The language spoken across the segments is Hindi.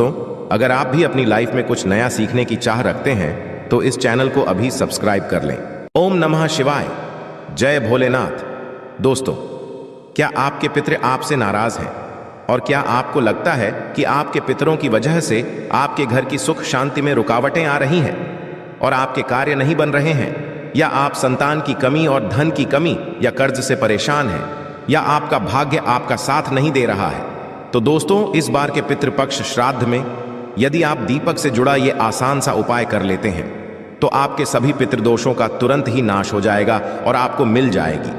दोस्तों, अगर आप भी अपनी लाइफ में कुछ नया सीखने की चाह रखते हैं तो इस चैनल को अभी सब्सक्राइब कर लें। ओम नमः शिवाय, जय भोलेनाथ। दोस्तों, क्या आपके पितृ आपसे नाराज हैं? और क्या आपको लगता है कि आपके पितरों की वजह से आपके घर की सुख शांति में रुकावटें आ रही हैं और आपके कार्य नहीं बन रहे हैं, या आप संतान की कमी और धन की कमी या कर्ज से परेशान हैं, या आपका भाग्य आपका साथ नहीं दे रहा है? तो दोस्तों, इस बार के पितृपक्ष श्राद्ध में यदि आप दीपक से जुड़ा ये आसान सा उपाय कर लेते हैं तो आपके सभी पितृदोषों का तुरंत ही नाश हो जाएगा और आपको मिल जाएगी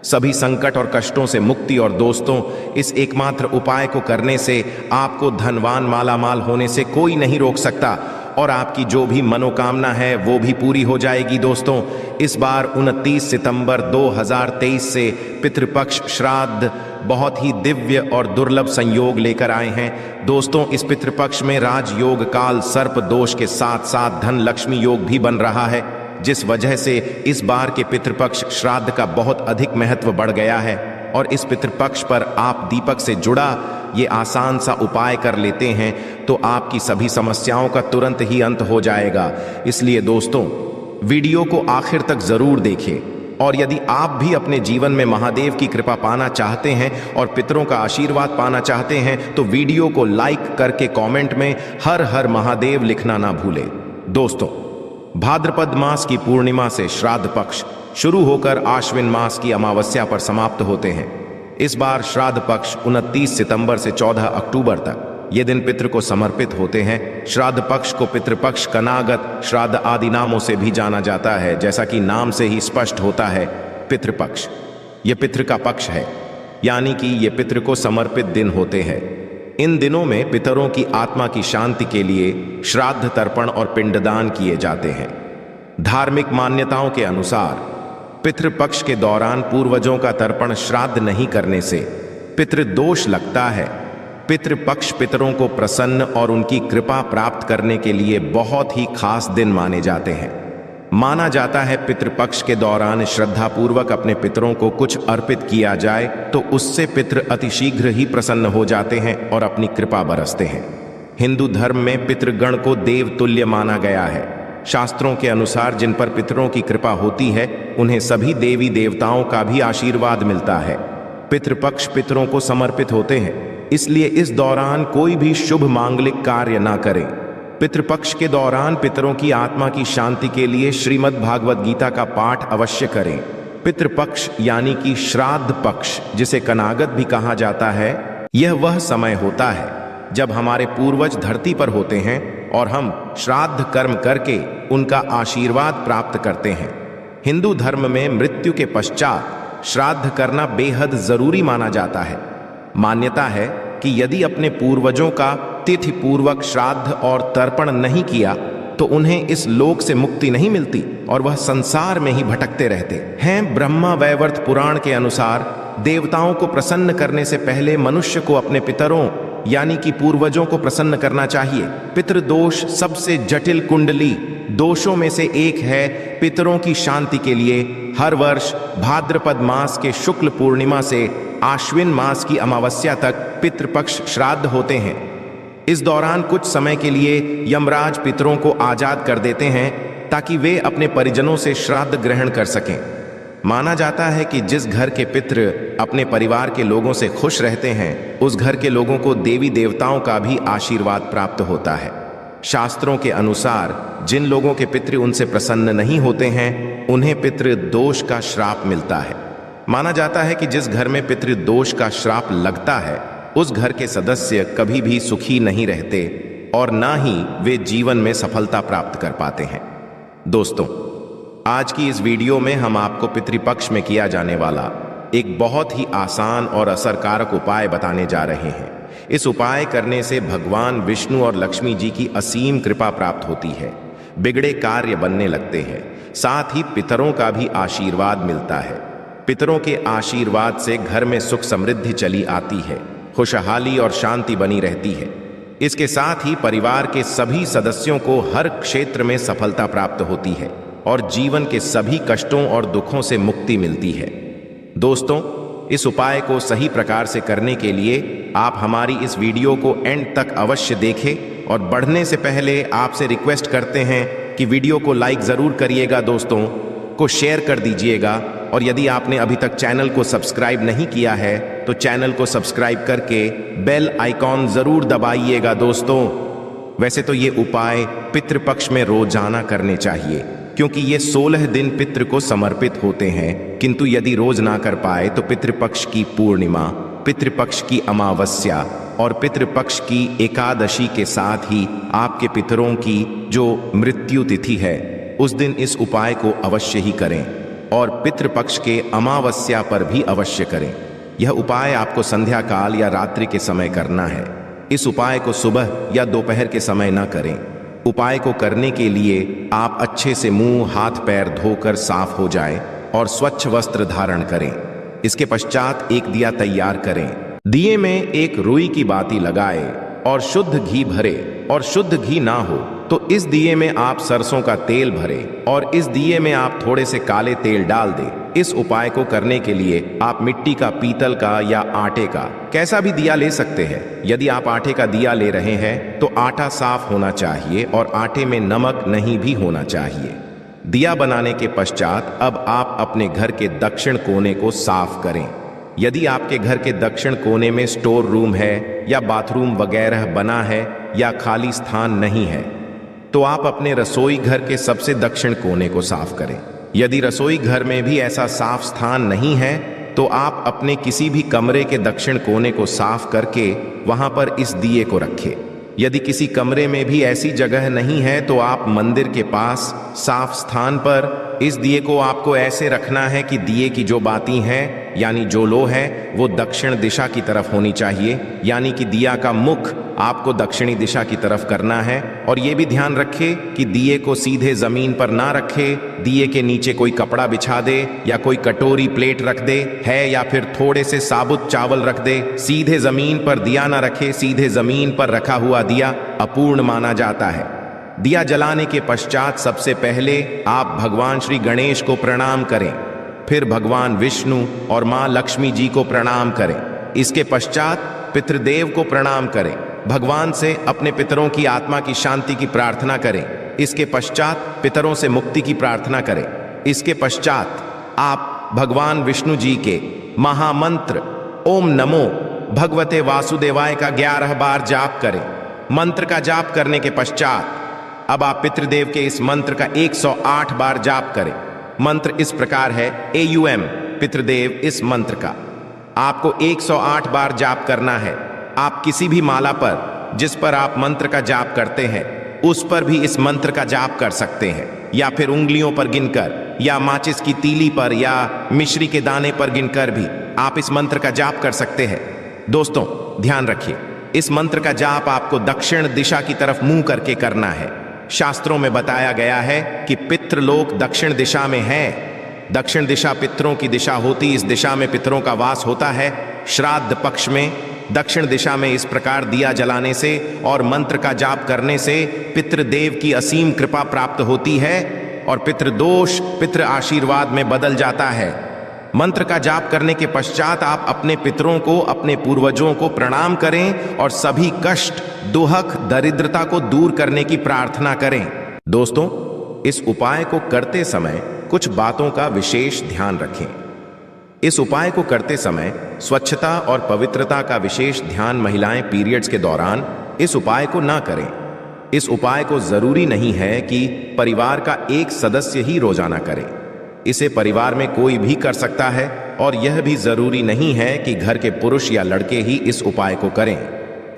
सभी संकट और कष्टों से मुक्ति। और दोस्तों, इस एकमात्र उपाय को करने से आपको धनवान मालामाल होने से कोई नहीं रोक सकता और आपकी जो भी मनोकामना है वो भी पूरी हो जाएगी। दोस्तों, इस बार 29 सितंबर 2023 से पितृपक्ष श्राद्ध बहुत ही दिव्य और दुर्लभ संयोग लेकर आए हैं। दोस्तों, इस पितृपक्ष में राजयोग काल सर्प दोष के साथ साथ धन लक्ष्मी योग भी बन रहा है, जिस वजह से इस बार के पितृपक्ष श्राद्ध का बहुत अधिक महत्व बढ़ गया है। और इस पितृपक्ष पर आप दीपक से जुड़ा ये आसान सा उपाय कर लेते हैं तो आपकी सभी समस्याओं का तुरंत ही अंत हो जाएगा। इसलिए दोस्तों, वीडियो को आखिर तक जरूर देखें। और यदि आप भी अपने जीवन में महादेव की कृपा पाना चाहते हैं और पितरों का आशीर्वाद पाना चाहते हैं तो वीडियो को लाइक करके कमेंट में हर हर महादेव लिखना ना भूलें। दोस्तों, भाद्रपद मास की पूर्णिमा से श्राद्ध पक्ष शुरू होकर आश्विन मास की अमावस्या पर समाप्त होते हैं। इस बार श्राद्ध पक्ष 29 सितंबर से 14 अक्टूबर तक ये दिन पितृ को समर्पित होते हैं। श्राद्ध पक्ष को पितृपक्ष, कनागत श्राद्ध आदि नामों से भी जाना जाता है। जैसा कि नाम से ही स्पष्ट होता है, पितृपक्ष ये पितृ का पक्ष है, यानी कि ये पितृ को समर्पित दिन होते हैं। इन दिनों में पितरों की आत्मा की शांति के लिए श्राद्ध तर्पण और पिंडदान किए जाते हैं। धार्मिक मान्यताओं के अनुसार पितृपक्ष के दौरान पूर्वजों का तर्पण श्राद्ध नहीं करने से पितृदोष लगता है। पितृपक्ष पितरों को प्रसन्न और उनकी कृपा प्राप्त करने के लिए बहुत ही खास दिन माने जाते हैं। माना जाता है पितृपक्ष के दौरान श्रद्धापूर्वक अपने पितरों को कुछ अर्पित किया जाए तो उससे पितृ अतिशीघ्र ही प्रसन्न हो जाते हैं और अपनी कृपा बरसते हैं। हिंदू धर्म में पितृगण को देव तुल्य माना गया है। शास्त्रों के अनुसार जिन पर पितरों की कृपा होती है उन्हें सभी देवी देवताओं का भी आशीर्वाद मिलता है। पितृपक्ष पितरों को समर्पित होते हैं, इसलिए इस दौरान कोई भी शुभ मांगलिक कार्य ना करें। पितृपक्ष के दौरान पितरों की आत्मा की शांति के लिए श्रीमद् भागवत गीता का पाठ अवश्य करें। पितृपक्ष यानी कि श्राद्ध पक्ष, जिसे कनागत भी कहा जाता है, यह वह समय होता है जब हमारे पूर्वज धरती पर होते हैं और हम श्राद्ध कर्म करके उनका आशीर्वाद प्राप्त करते हैं। हिंदू धर्म में मृत्यु के पश्चात श्राद्ध करना बेहद जरूरी माना जाता है। मान्यता है कि यदि अपने पूर्वजों का तिथि पूर्वक श्राद्ध और तर्पण नहीं किया तो उन्हें इस लोक से मुक्ति नहीं मिलती और वह संसार में ही भटकते रहते हैं। ब्रह्मा वैवर्त पुराण के अनुसार देवताओं को प्रसन्न करने से पहले मनुष्य को अपने पितरों यानी कि पूर्वजों को प्रसन्न करना चाहिए। पितृदोष सबसे जटिल कुंडली दोषों में से एक है। पितरों की शांति के लिए हर वर्ष भाद्रपद मास के शुक्ल पूर्णिमा से आश्विन मास की अमावस्या तक पितृपक्ष श्राद्ध होते हैं। इस दौरान कुछ समय के लिए यमराज पितरों को आजाद कर देते हैं ताकि वे अपने परिजनों से श्राद्ध ग्रहण कर सकें। माना जाता है कि जिस घर के पितृ अपने परिवार के लोगों से खुश रहते हैं उस घर के लोगों को देवी देवताओं का भी आशीर्वाद प्राप्त होता है। शास्त्रों के अनुसार जिन लोगों के पितृ उनसे प्रसन्न नहीं होते हैं उन्हें पितृ दोष का श्राप मिलता है। माना जाता है कि जिस घर में पितृ दोष का श्राप लगता है उस घर के सदस्य कभी भी सुखी नहीं रहते और ना ही वे जीवन में सफलता प्राप्त कर पाते हैं। दोस्तों, आज की इस वीडियो में हम आपको पितृपक्ष में किया जाने वाला एक बहुत ही आसान और असरकारक उपाय बताने जा रहे हैं। इस उपाय करने से भगवान विष्णु और लक्ष्मी जी की असीम कृपा प्राप्त होती है, बिगड़े कार्य बनने लगते हैं, साथ ही पितरों का भी आशीर्वाद मिलता है। पितरों के आशीर्वाद से घर में सुख समृद्धि चली आती है, खुशहाली और शांति बनी रहती है। इसके साथ ही परिवार के सभी सदस्यों को हर क्षेत्र में सफलता प्राप्त होती है और जीवन के सभी कष्टों और दुखों से मुक्ति मिलती है। दोस्तों, इस उपाय को सही प्रकार से करने के लिए आप हमारी इस वीडियो को एंड तक अवश्य देखें और बढ़ने से पहले आपसे रिक्वेस्ट करते हैं कि वीडियो को लाइक ज़रूर करिएगा, दोस्तों को शेयर कर दीजिएगा, और यदि आपने अभी तक चैनल को सब्सक्राइब नहीं किया है तो चैनल को सब्सक्राइब करके बेल आइकॉन ज़रूर दबाइएगा। दोस्तों, वैसे तो ये उपाय पितृपक्ष में रोजाना करने चाहिए, क्योंकि ये 16 दिन पितृ को समर्पित होते हैं, किंतु यदि रोज ना कर पाए तो पितृपक्ष की पूर्णिमा, पितृपक्ष की अमावस्या और पितृपक्ष की एकादशी के साथ ही आपके पितरों की जो मृत्यु तिथि है उस दिन इस उपाय को अवश्य ही करें, और पितृपक्ष के अमावस्या पर भी अवश्य करें। यह उपाय आपको संध्या काल या रात्रि के समय करना है। इस उपाय को सुबह या दोपहर के समय न करें। उपाय को करने के लिए आप अच्छे से मुंह हाथ पैर धोकर साफ हो जाएं और स्वच्छ वस्त्र धारण करें। इसके पश्चात एक दिया तैयार करें। दिए में एक रुई की बाती लगाए और शुद्ध घी भरे, और शुद्ध घी ना हो तो इस दिए में आप सरसों का तेल भरें और इस दिए में आप थोड़े से काले तेल डाल दें। इस उपाय को करने के लिए आप मिट्टी का, पीतल का या आटे का कैसा भी दिया ले सकते हैं। यदि आप आटे का दिया ले रहे हैं तो आटा साफ होना चाहिए और आटे में नमक नहीं भी होना चाहिए। दिया बनाने के पश्चात अब आप अपने घर के दक्षिण कोने को साफ करें। यदि आपके घर के दक्षिण कोने में स्टोर रूम है या बाथरूम वगैरह बना है या खाली स्थान नहीं है तो आप अपने रसोई घर के सबसे दक्षिण कोने को साफ करें। यदि रसोई घर में भी ऐसा साफ स्थान नहीं है तो आप अपने किसी भी कमरे के दक्षिण कोने को साफ करके वहां पर इस दिए को रखें। यदि किसी कमरे में भी ऐसी जगह नहीं है तो आप मंदिर के पास साफ स्थान पर इस दिए को आपको ऐसे रखना है कि दिए की जो बाती है यानी जो लो है वो दक्षिण दिशा की तरफ होनी चाहिए, यानी कि दिया का मुख आपको दक्षिणी दिशा की तरफ करना है। और ये भी ध्यान रखें कि दिए को सीधे जमीन पर ना रखे, दिए के नीचे कोई कपड़ा बिछा दे या कोई कटोरी प्लेट रख दे है या फिर थोड़े से साबुत चावल रख दे। सीधे जमीन पर दिया ना रखे। सीधे जमीन पर रखा हुआ दिया अपूर्ण माना जाता है। दिया जलाने के पश्चात सबसे पहले आप भगवान श्री गणेश को प्रणाम करें, फिर भगवान विष्णु और मां लक्ष्मी जी को प्रणाम करें। इसके पश्चात पितृदेव को प्रणाम करें। भगवान से अपने पितरों की आत्मा की शांति की प्रार्थना करें। इसके पश्चात पितरों से मुक्ति की प्रार्थना करें। इसके पश्चात आप भगवान विष्णु जी के महामंत्र ओम नमो भगवते वासुदेवाय का 11 बार जाप करें। मंत्र का जाप करने के पश्चात अब आप पितृदेव के इस मंत्र का 108 बार जाप करें। मंत्र इस प्रकार है, AUM पितृदेव इस मंत्र का आपको 108 बार जाप करना है। आप किसी भी माला पर जिस पर आप मंत्र का जाप करते हैं उस पर भी इस मंत्र का जाप कर सकते हैं, या फिर उंगलियों पर गिनकर या माचिस की तीली पर या मिश्री के दाने पर गिनकर भी आप इस मंत्र का जाप कर सकते हैं। दोस्तों, ध्यान रखिए, इस मंत्र का जाप आपको दक्षिण दिशा की तरफ मुंह करके करना है। शास्त्रों में बताया गया है कि पितृलोक दक्षिण दिशा में है। दक्षिण दिशा पितरों की दिशा होती, इस दिशा में पितरों का वास होता है। श्राद्ध पक्ष में दक्षिण दिशा में इस प्रकार दिया जलाने से और मंत्र का जाप करने से पितृदेव की असीम कृपा प्राप्त होती है और पितृदोष पितृ आशीर्वाद में बदल जाता है। मंत्र का जाप करने के पश्चात आप अपने पितरों को, अपने पूर्वजों को प्रणाम करें और सभी कष्ट, दुहक, दरिद्रता को दूर करने की प्रार्थना करें। दोस्तों, इस उपाय को करते समय कुछ बातों का विशेष ध्यान रखें। इस उपाय को करते समय स्वच्छता और पवित्रता का विशेष ध्यान महिलाएं पीरियड्स के दौरान इस उपाय को ना करें। इस उपाय को जरूरी नहीं है कि परिवार का एक सदस्य ही रोजाना करे। इसे परिवार में कोई भी कर सकता है और यह भी जरूरी नहीं है कि घर के पुरुष या लड़के ही इस उपाय को करें।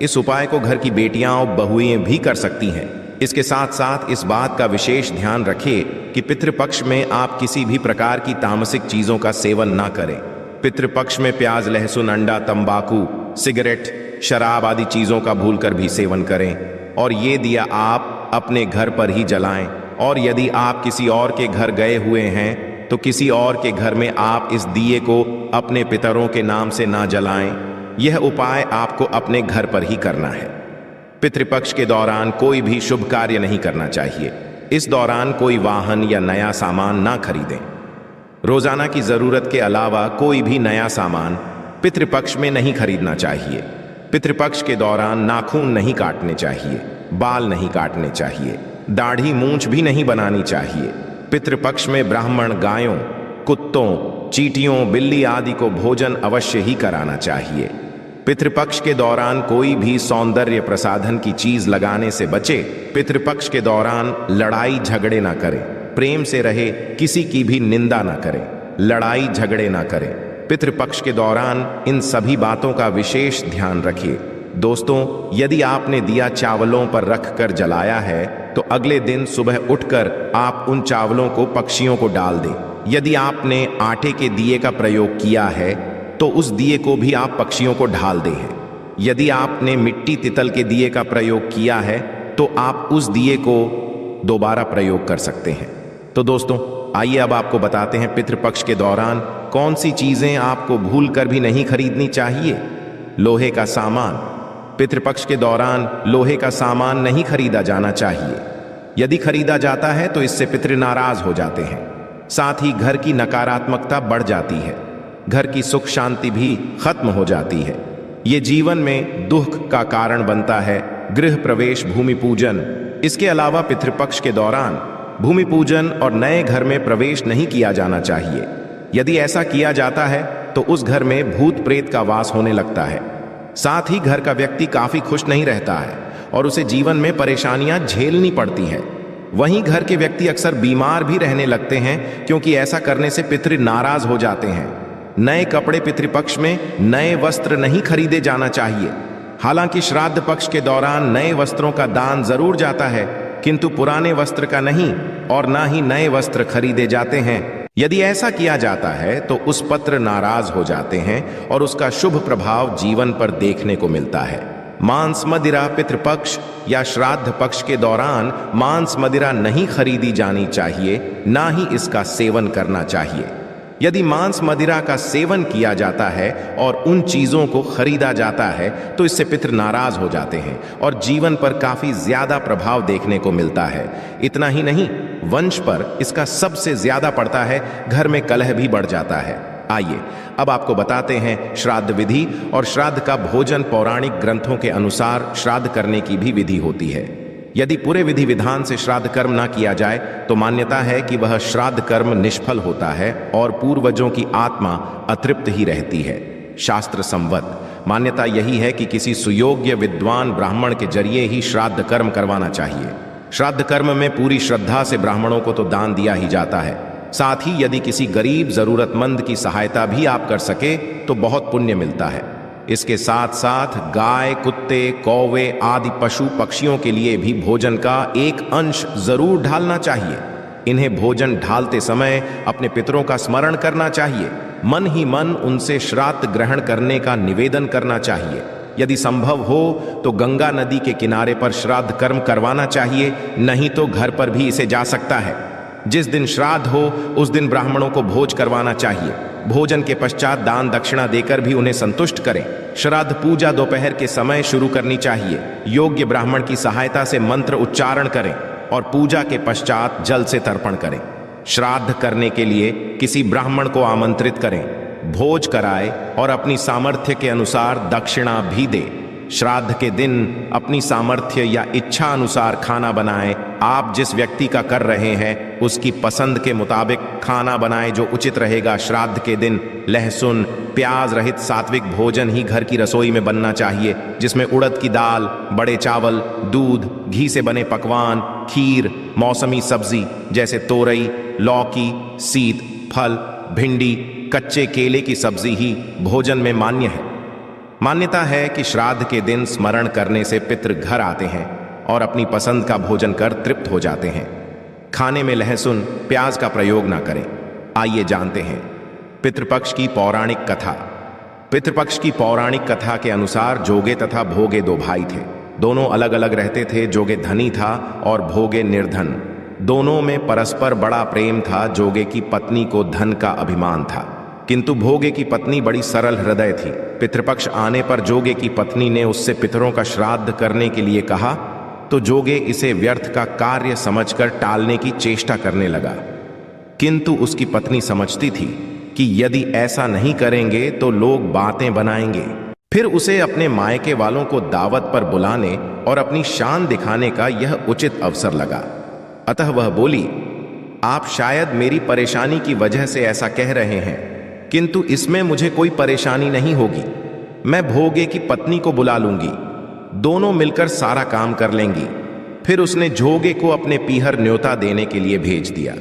इस उपाय को घर की बेटियां और बहुएं भी कर सकती हैं। इसके साथ साथ इस बात का विशेष ध्यान रखें कि पितृपक्ष में आप किसी भी प्रकार की तामसिक चीजों का सेवन ना करें। पितृपक्ष में प्याज, लहसुन, अंडा, तंबाकू, सिगरेट, शराब आदि चीजों का भूलकर भी सेवन करें और ये दिया आप अपने घर पर ही जलाएं। और यदि आप किसी और के घर गए हुए हैं तो किसी और के घर में आप इस दिए को अपने पितरों के नाम से ना जलाएं। यह उपाय आपको अपने घर पर ही करना है। पितृपक्ष के दौरान कोई भी शुभ कार्य नहीं करना चाहिए। इस दौरान कोई वाहन या नया सामान ना खरीदें। रोजाना की जरूरत के अलावा कोई भी नया सामान पितृपक्ष में नहीं खरीदना चाहिए। पितृपक्ष के दौरान नाखून नहीं काटने चाहिए, बाल नहीं काटने चाहिए, दाढ़ी मूंछ भी नहीं बनानी चाहिए। पितृपक्ष में ब्राह्मण गायों, कुत्तों, चींटियों, बिल्ली आदि को भोजन अवश्य ही कराना चाहिए। पितृपक्ष के दौरान कोई भी सौंदर्य प्रसाधन की चीज लगाने से बचे। पितृपक्ष के दौरान लड़ाई झगड़े ना करें, प्रेम से रहे, किसी की भी निंदा ना करें, लड़ाई झगड़े ना करें। पितृपक्ष के दौरान इन सभी बातों का विशेष ध्यान रखिए। दोस्तों, यदि आपने दिया चावलों पर रखकर जलाया है तो अगले दिन सुबह उठकर आप उन चावलों को पक्षियों को डाल दें। यदि आपने आटे के दिए का प्रयोग किया है तो उस दिए को भी आप पक्षियों को ढाल दें। यदि आपने मिट्टी तितल के दिए का प्रयोग किया है तो आप उस दिए को दोबारा प्रयोग कर सकते हैं। तो दोस्तों, आइए अब आपको बताते हैं पितृपक्ष के दौरान कौन सी चीजें आपको भूल कर भी नहीं खरीदनी चाहिए। लोहे का सामान। पितृपक्ष के दौरान लोहे का सामान नहीं खरीदा जाना चाहिए। यदि खरीदा जाता है तो इससे पितृ नाराज हो जाते हैं। साथ ही घर की नकारात्मकता बढ़ जाती है, घर की सुख शांति भी खत्म हो जाती है। ये जीवन में दुख का कारण बनता है। गृह प्रवेश, भूमि पूजन। इसके अलावा पितृपक्ष के दौरान भूमि पूजन और नए घर में प्रवेश नहीं किया जाना चाहिए। यदि ऐसा किया जाता है तो उस घर में भूत प्रेत का वास होने लगता है। साथ ही घर का व्यक्ति काफी खुश नहीं रहता है और उसे जीवन में परेशानियां झेलनी पड़ती हैं। वहीं घर के व्यक्ति अक्सर बीमार भी रहने लगते हैं, क्योंकि ऐसा करने से पितृ नाराज हो जाते हैं। नए कपड़े। पितृपक्ष में नए वस्त्र नहीं खरीदे जाना चाहिए। हालांकि श्राद्ध पक्ष के दौरान नए वस्त्रों का दान जरूर जाता है, किंतु पुराने वस्त्र का नहीं और ना ही नए वस्त्र खरीदे जाते हैं। यदि ऐसा किया जाता है तो उस पत्र नाराज हो जाते हैं और उसका शुभ प्रभाव जीवन पर देखने को मिलता है। मांस मदिरा। पितृपक्ष या श्राद्ध पक्ष के दौरान मांस मदिरा नहीं खरीदी जानी चाहिए, ना ही इसका सेवन करना चाहिए। यदि मांस मदिरा का सेवन किया जाता है और उन चीजों को खरीदा जाता है तो इससे पितृ नाराज हो जाते हैं और जीवन पर काफी ज्यादा प्रभाव देखने को मिलता है। इतना ही नहीं, वंश पर इसका सबसे ज्यादा पड़ता है, घर में कलह भी बढ़ जाता है। आइए अब आपको बताते हैं श्राद्ध विधि और श्राद्ध का भोजन। पौराणिक ग्रंथों के अनुसार श्राद्ध करने की भी विधि होती है। यदि पूरे विधि विधान से श्राद्ध कर्म ना किया जाए तो मान्यता है कि वह श्राद्ध कर्म निष्फल होता है और पूर्वजों की आत्मा अतृप्त ही रहती है। शास्त्र संवत मान्यता यही है कि किसी सुयोग्य विद्वान ब्राह्मण के जरिए ही श्राद्ध कर्म करवाना चाहिए। श्राद्ध कर्म में पूरी श्रद्धा से ब्राह्मणों को तो दान दिया ही जाता है। साथ ही यदि किसी गरीब जरूरतमंद की सहायता भी आप कर सके तो बहुत पुण्य मिलता है। इसके साथ साथ गाय, कुत्ते, कौवे आदि पशु पक्षियों के लिए भी भोजन का एक अंश जरूर ढालना चाहिए। इन्हें भोजन ढालते समय अपने पितरों का स्मरण करना चाहिए। मन ही मन उनसे श्राद्ध ग्रहण करने का निवेदन करना चाहिए। यदि संभव हो तो गंगा नदी के किनारे पर श्राद्ध कर्म करवाना चाहिए, नहीं तो घर पर भी इसे जा सकता है। जिस दिन श्राद्ध हो उस दिन ब्राह्मणों को भोज करवाना चाहिए। भोजन के पश्चात दान दक्षिणा देकर भी उन्हें संतुष्ट करें। श्राद्ध पूजा दोपहर के समय शुरू करनी चाहिए। योग्य ब्राह्मण की सहायता से मंत्र उच्चारण करें और पूजा के पश्चात जल से तर्पण करें। श्राद्ध करने के लिए किसी ब्राह्मण को आमंत्रित करें, भोज कराए और अपनी सामर्थ्य के अनुसार दक्षिणा भी दे। श्राद्ध के दिन अपनी सामर्थ्य या इच्छा अनुसार खाना बनाएं। आप जिस व्यक्ति का कर रहे हैं उसकी पसंद के मुताबिक खाना बनाएं जो उचित रहेगा। श्राद्ध के दिन लहसुन प्याज रहित सात्विक भोजन ही घर की रसोई में बनना चाहिए, जिसमें उड़द की दाल, बड़े चावल, दूध, घी से बने पकवान, खीर, मौसमी सब्जी जैसे तोरई, लौकी, सीत, फल, भिंडी, कच्चे केले की सब्जी ही भोजन में मान्य है। मान्यता है कि श्राद्ध के दिन स्मरण करने से पितृ घर आते हैं और अपनी पसंद का भोजन कर तृप्त हो जाते हैं। खाने में लहसुन प्याज का प्रयोग ना करें। आइए जानते हैं पितृपक्ष की पौराणिक कथा। पितृपक्ष की पौराणिक कथा के अनुसार जोगे तथा भोगे दो भाई थे। दोनों अलग अलग रहते थे। जोगे धनी था और भोगे निर्धन। दोनों में परस्पर बड़ा प्रेम था। जोगे की पत्नी को धन का अभिमान था, किंतु भोगे की पत्नी बड़ी सरल हृदय थी। पितृपक्ष आने पर जोगे की पत्नी ने उससे पितरों का श्राद्ध करने के लिए कहा तो जोगे इसे व्यर्थ का कार्य समझकर टालने की चेष्टा करने लगा, किंतु उसकी पत्नी समझती थी कि यदि ऐसा नहीं करेंगे तो लोग बातें बनाएंगे। फिर उसे अपने मायके वालों को दावत पर बुलाने और अपनी शान दिखाने का यह उचित अवसर लगा। अतः वह बोली, आप शायद मेरी परेशानी की वजह से ऐसा कह रहे हैं, किंतु इसमें मुझे कोई परेशानी नहीं होगी। मैं भोगे की पत्नी को बुला लूंगी, दोनों मिलकर सारा काम कर लेंगी। फिर उसने जोगे को अपने पीहर न्योता देने के लिए भेज दिया।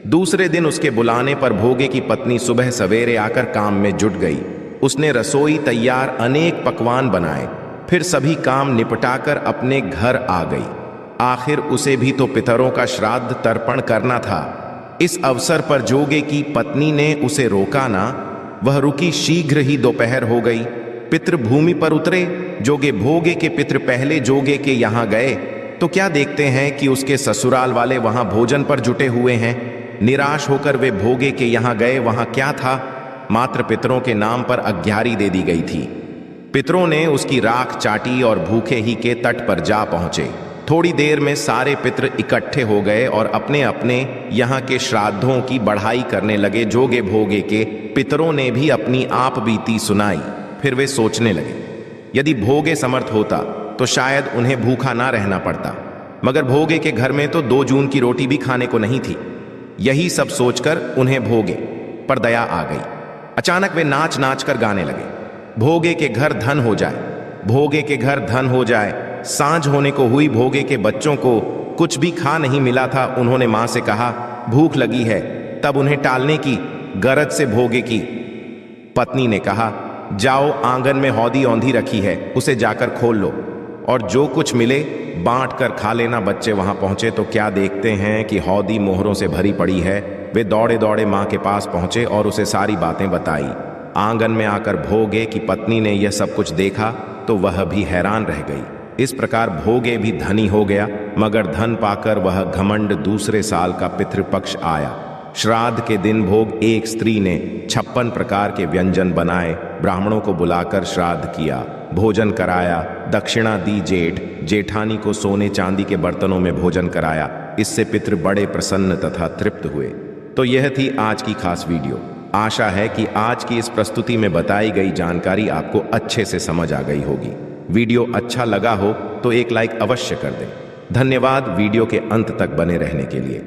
दूसरे दिन उसके बुलाने पर भोगे की पत्नी सुबह सवेरे आकर काम में जुट गई। उसने रसोई तैयार अनेक पकवान बनाए, फिर सभी काम निपटाकर अपने घर आ गई। आखिर उसे भी तो पितरों का श्राद्ध तर्पण करना था। इस अवसर पर जोगे की पत्नी ने उसे रोका ना। वह रुकी, शीघ्र ही दोपहर हो गई। पितृ भूमि पर उतरे। जोगे भोगे के पितृ पहले जोगे के यहाँ गए तो क्या देखते हैं कि उसके ससुराल वाले वहां भोजन पर जुटे हुए हैं। निराश होकर वे भोगे के यहाँ गए। वहां क्या था? मात्र पितरों के नाम पर अग्यारी दे दी गई थी। पितरों ने उसकी राख चाटी और भूखे ही के तट पर जा पहुंचे। थोड़ी देर में सारे पितर इकट्ठे हो गए और अपने अपने यहाँ के श्राद्धों की बढ़ाई करने लगे। जोगे भोगे के पितरों ने भी अपनी आप बीती सुनाई। फिर वे सोचने लगे, यदि भोगे समर्थ होता तो शायद उन्हें भूखा ना रहना पड़ता, मगर भोगे के घर में तो 2 जून की रोटी भी खाने को नहीं थी। यही सब सोचकर उन्हें भोगे पर दया आ गई। अचानक वे नाच नाच कर गाने लगे, भोगे के घर धन हो जाए, भोगे के घर धन हो जाए। सांझ होने को हुई। भोगे के बच्चों को कुछ भी खा नहीं मिला था। उन्होंने मां से कहा, भूख लगी है। तब उन्हें टालने की गरज से भोगे की पत्नी ने कहा, जाओ, आंगन में हौदी औंधी रखी है, उसे जाकर खोल लो और जो कुछ मिले बांट कर खा लेना। बच्चे वहां पहुंचे तो क्या देखते हैं कि हौदी मोहरों से भरी पड़ी है। वे दौड़े दौड़े मां के पास पहुंचे और उसे सारी बातें बताई। आंगन में आकर भोगे की पत्नी ने यह सब कुछ देखा तो वह भी हैरान रह गई। इस प्रकार भोगे भी धनी हो गया, मगर धन पाकर वह घमंड दूसरे साल का पितृपक्ष आया। श्राद्ध के दिन भोग एक स्त्री ने 56 प्रकार के व्यंजन बनाए, ब्राह्मणों को बुलाकर श्राद्ध किया, भोजन कराया, दक्षिणा दी। जेठानी को सोने चांदी के बर्तनों में भोजन कराया। इससे पितृ बड़े प्रसन्न तथा तृप्त हुए। तो यह थी आज की खास वीडियो। आशा है कि आज की इस प्रस्तुति में बताई गई जानकारी आपको अच्छे से समझ आ गई होगी। वीडियो अच्छा लगा हो तो एक लाइक अवश्य कर दें। धन्यवाद वीडियो के अंत तक बने रहने के लिए।